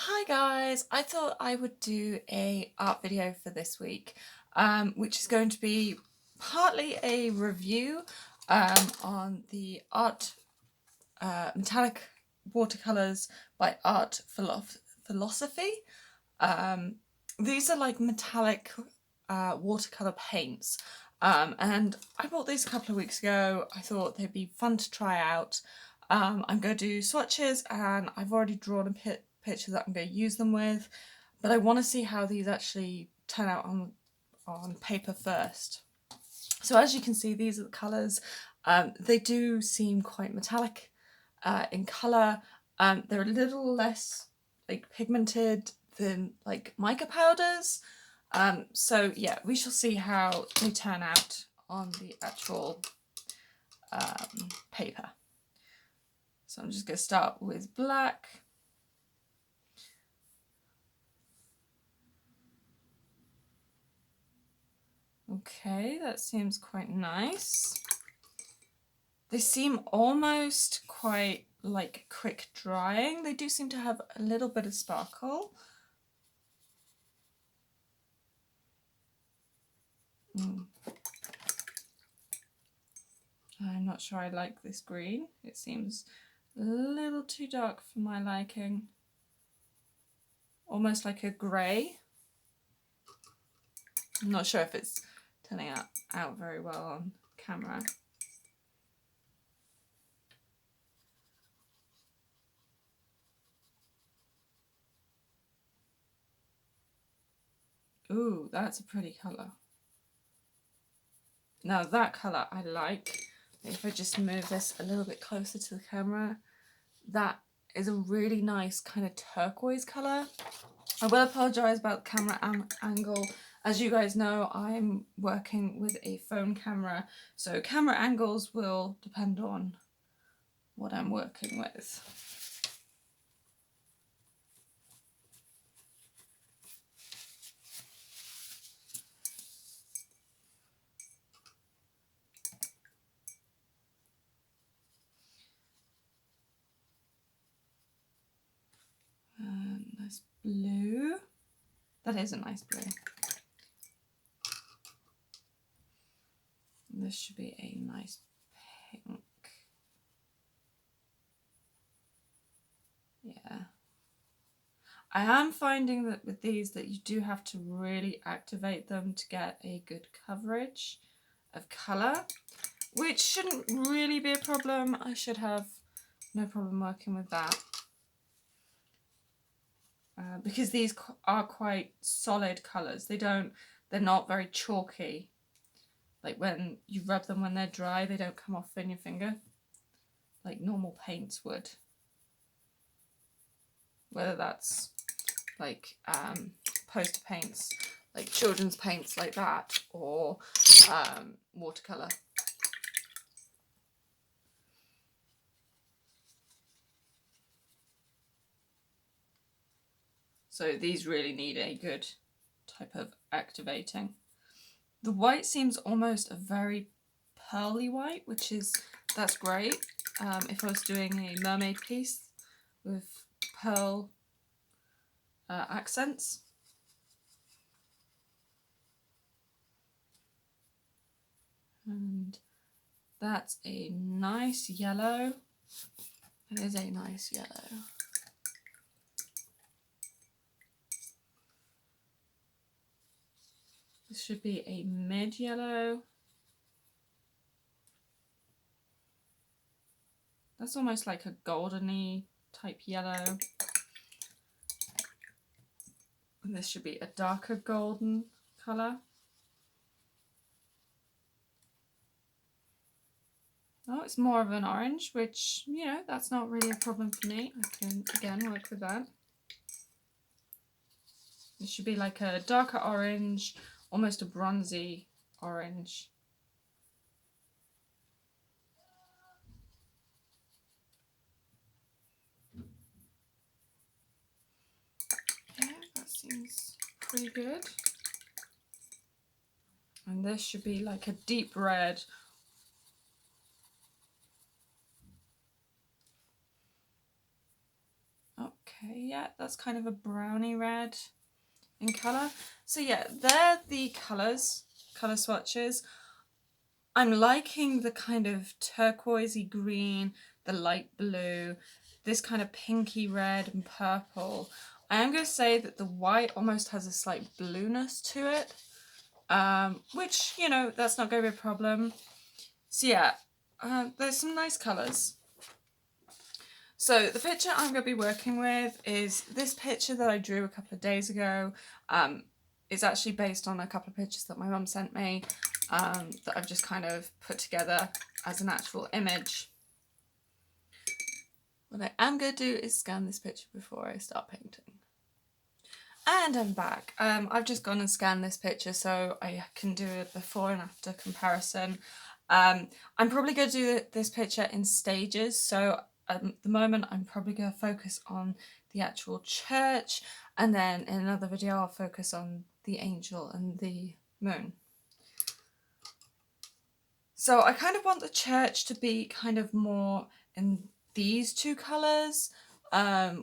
Hi guys, I thought I would do a art video for this week, which is going to be partly a review on the art metallic watercolors by Art Philosophy. These are like metallic watercolor paints, and I bought these a couple of weeks ago. I thought they'd be fun to try out. I'm going to do swatches, and I've already drawn a picture that I'm going to use them with, but I want to see how these actually turn out on paper first. So as you can see, these are the colours. They do seem quite metallic in colour. They're a little less like pigmented than like mica powders. So yeah, we shall see how they turn out on the actual paper. So I'm just going to start with black. Okay, that seems quite nice. They seem almost quite like quick drying. They do seem to have a little bit of sparkle. I'm not sure I like this green. It seems a little too dark for my liking. Almost like a grey. I'm not sure if it's turning out very well on camera. Ooh, that's a pretty colour. Now that colour I like. If I just move this a little bit closer to the camera, that is a really nice kind of turquoise colour. I will apologise about the camera angle. As you guys know, I'm working with a phone camera, so camera angles will depend on what I'm working with. Nice blue. That is a nice blue. And this should be a nice pink. Yeah. I am finding that with these that you do have to really activate them to get a good coverage of colour, which shouldn't really be a problem. I should have no problem working with that. Because these are quite solid colours. They're not very chalky. Like when you rub them when they're dry, they don't come off in your finger like normal paints would. Whether that's like poster paints, like children's paints like that, or watercolour. So these really need a good type of activating. The white seems almost a very pearly white, that's great. If I was doing a mermaid piece with pearl accents. And that's a nice yellow. It is a nice yellow. This should be a mid yellow. That's almost like a goldeny type yellow. And this should be a darker golden colour. Oh, it's more of an orange, which, you know, that's not really a problem for me. I can, again, work with that. This should be like a darker orange, almost a bronzy orange. Yeah, that seems pretty good. And this should be like a deep red. Okay, Yeah, that's kind of a browny red in colour. So yeah, they're the colour swatches. I'm liking the kind of turquoisey green, the light blue, this kind of pinky red and purple. I am going to say that the white almost has a slight blueness to it, which, you know, that's not going to be a problem. So yeah, there's some nice colours. So the picture I'm going to be working with is this picture that I drew a couple of days ago. It's actually based on a couple of pictures that my mum sent me that I've just kind of put together as an actual image. What I am going to do is scan this picture before I start painting. And I'm back. I've just gone and scanned this picture so I can do a before and after comparison. I'm probably going to do this picture in stages, so at the moment I'm probably going to focus on the actual church, and then in another video I'll focus on the angel and the moon. So I kind of want the church to be kind of more in these two colours,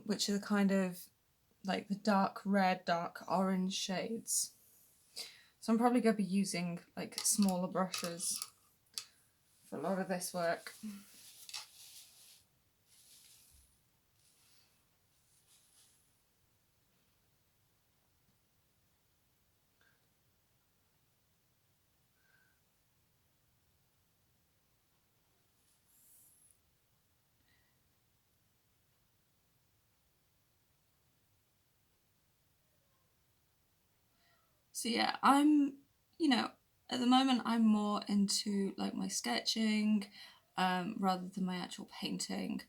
which are the kind of like the dark red, dark orange shades. So I'm probably going to be using like smaller brushes for a lot of this work. So yeah, you know, at the moment I'm more into like my sketching rather than my actual painting.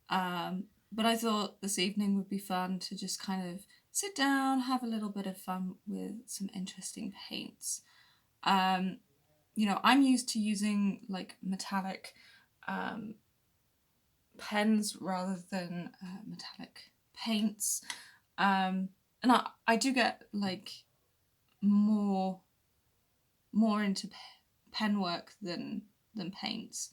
But I thought this evening would be fun to just kind of sit down, have a little bit of fun with some interesting paints. You know, I'm used to using like metallic pens rather than metallic paints. And I do get like more into pen work than paints.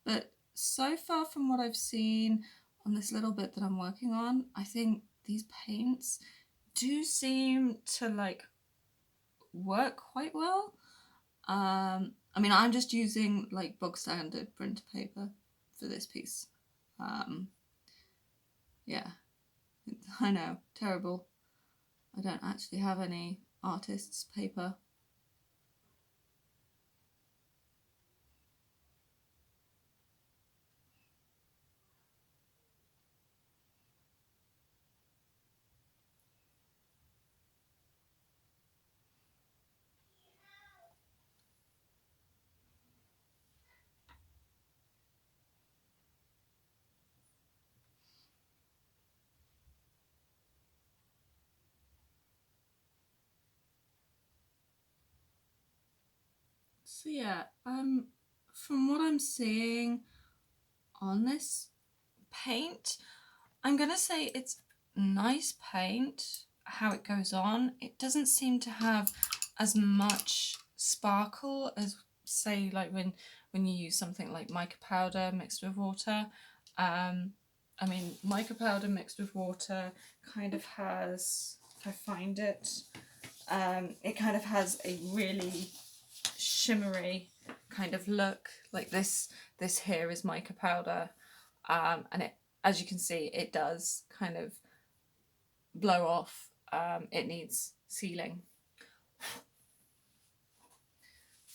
But so far from what I've seen on this little bit that I'm working on, I think these paints do seem to like work quite well. I mean, I'm just using like bog standard printer paper for this piece. Yeah, I know, terrible. I don't actually have any artist's paper. So yeah, from what I'm seeing on this paint, I'm gonna say it's nice paint, how it goes on. It doesn't seem to have as much sparkle as say like when you use something like mica powder mixed with water. I mean, mica powder mixed with water kind of has, if I find it, it kind of has a really shimmery kind of look. Like this here is mica powder, and it, as you can see, it does kind of blow off. It needs sealing.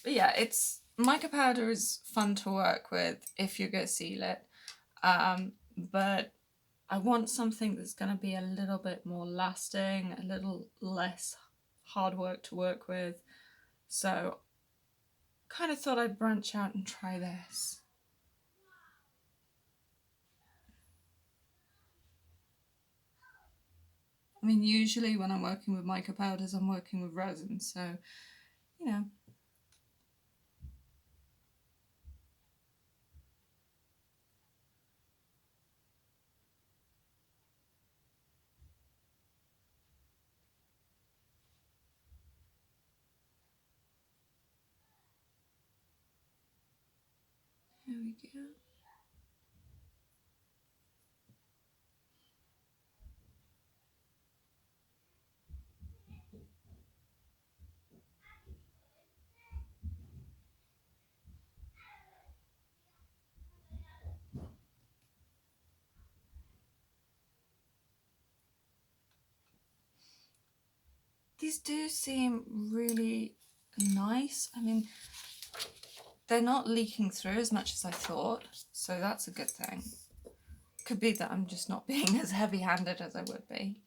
But yeah, it's mica powder is fun to work with if you're going to seal it, but I want something that's going to be a little bit more lasting, a little less hard work to work with. So kind of thought I'd branch out and try this. I mean, usually when I'm working with mica powders, I'm working with resin, so, you know. we go. These do seem really nice. I mean, they're not leaking through as much as I thought, so that's a good thing. Could be that I'm just not being as heavy-handed as I would be.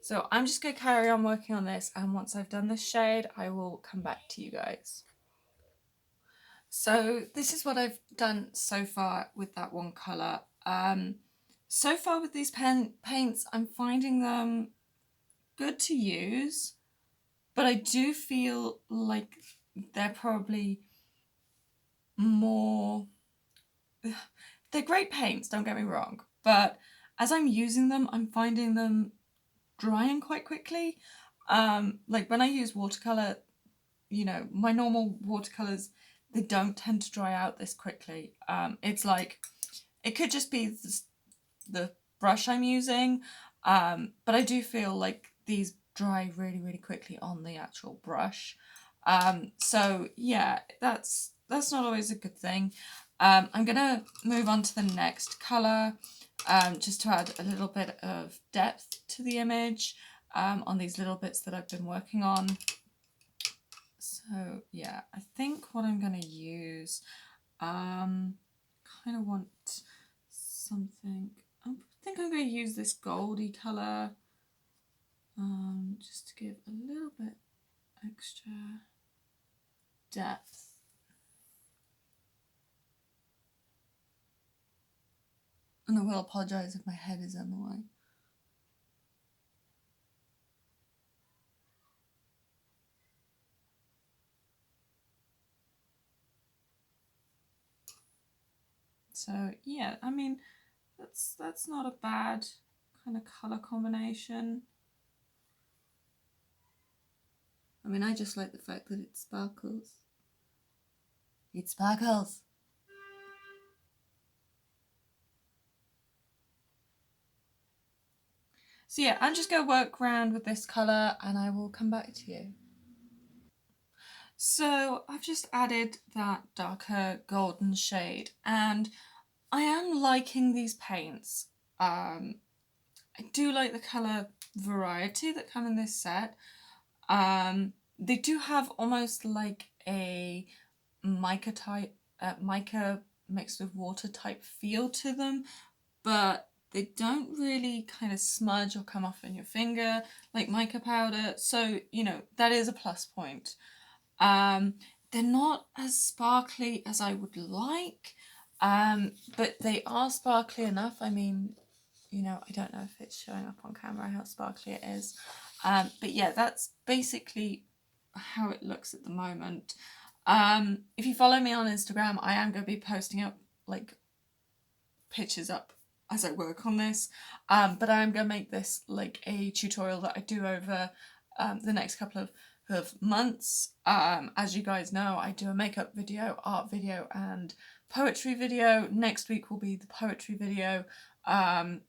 So I'm just going to carry on working on this, and once I've done this shade, I will come back to you guys. So this is what I've done so far with that one colour. So far with these paints, I'm finding them good to use, but I do feel like they're probably more... They're great paints, don't get me wrong, but as I'm using them, I'm finding them drying quite quickly. Like when I use watercolour, you know, my normal watercolours, they don't tend to dry out this quickly. It's like, it could just be the brush I'm using, but I do feel like these dry really, really quickly on the actual brush. So yeah, that's not always a good thing. I'm gonna move on to the next colour, just to add a little bit of depth to the image on these little bits that I've been working on. So yeah, I think what I'm gonna use, kind of want something, I think I'm gonna use this goldy colour, just to give a little bit extra depth. And I will apologise if my head is in the way. So yeah, I mean, that's not a bad kind of colour combination. I mean, I just like the fact that it sparkles. It sparkles! So yeah, I'm just going to work around with this colour and I will come back to you. So I've just added that darker golden shade and I am liking these paints. I do like the colour variety that come in this set. They do have almost like a mica type, mica mixed with water type feel to them, but they don't really kind of smudge or come off in your finger like mica powder. So, you know, that is a plus point. They're not as sparkly as I would like, but they are sparkly enough. I mean, you know, I don't know if it's showing up on camera how sparkly it is. But yeah, that's basically how it looks at the moment. If you follow me on Instagram, I am going to be posting up like pictures up as I work on this, but I'm going to make this like a tutorial that I do over the next couple of months. As you guys know, I do a makeup video, art video and poetry video. Next week will be the poetry video,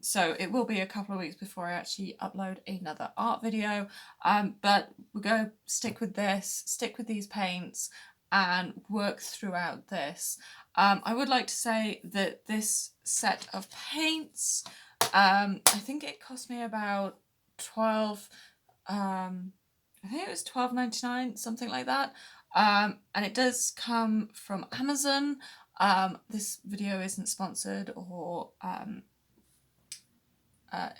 so it will be a couple of weeks before I actually upload another art video, but we're going to stick with this, stick with these paints and work throughout this. I would like to say that this set of paints, I think it cost me about 12, I think it was $12.99, something like that. And it does come from Amazon. This video isn't sponsored or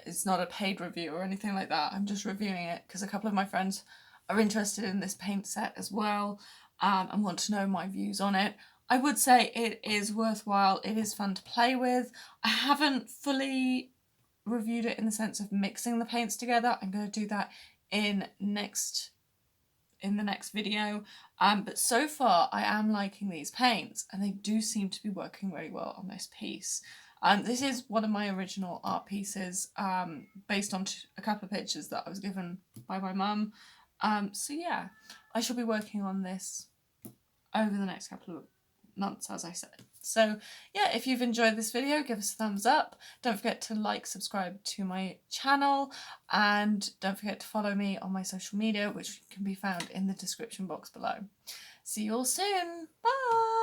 it's not a paid review or anything like that. I'm just reviewing it because a couple of my friends are interested in this paint set as well, and want to know my views on it. I would say it is worthwhile. It is fun to play with. I haven't fully reviewed it in the sense of mixing the paints together. I'm going to do that in the next video, but so far I am liking these paints and they do seem to be working very well on this piece. This is one of my original art pieces, based on a couple of pictures that I was given by my mum. So yeah, I shall be working on this over the next couple of months, as I said. So yeah, if you've enjoyed this video, give us a thumbs up. Don't forget to like, subscribe to my channel, and don't forget to follow me on my social media, which can be found in the description box below. See you all soon. Bye!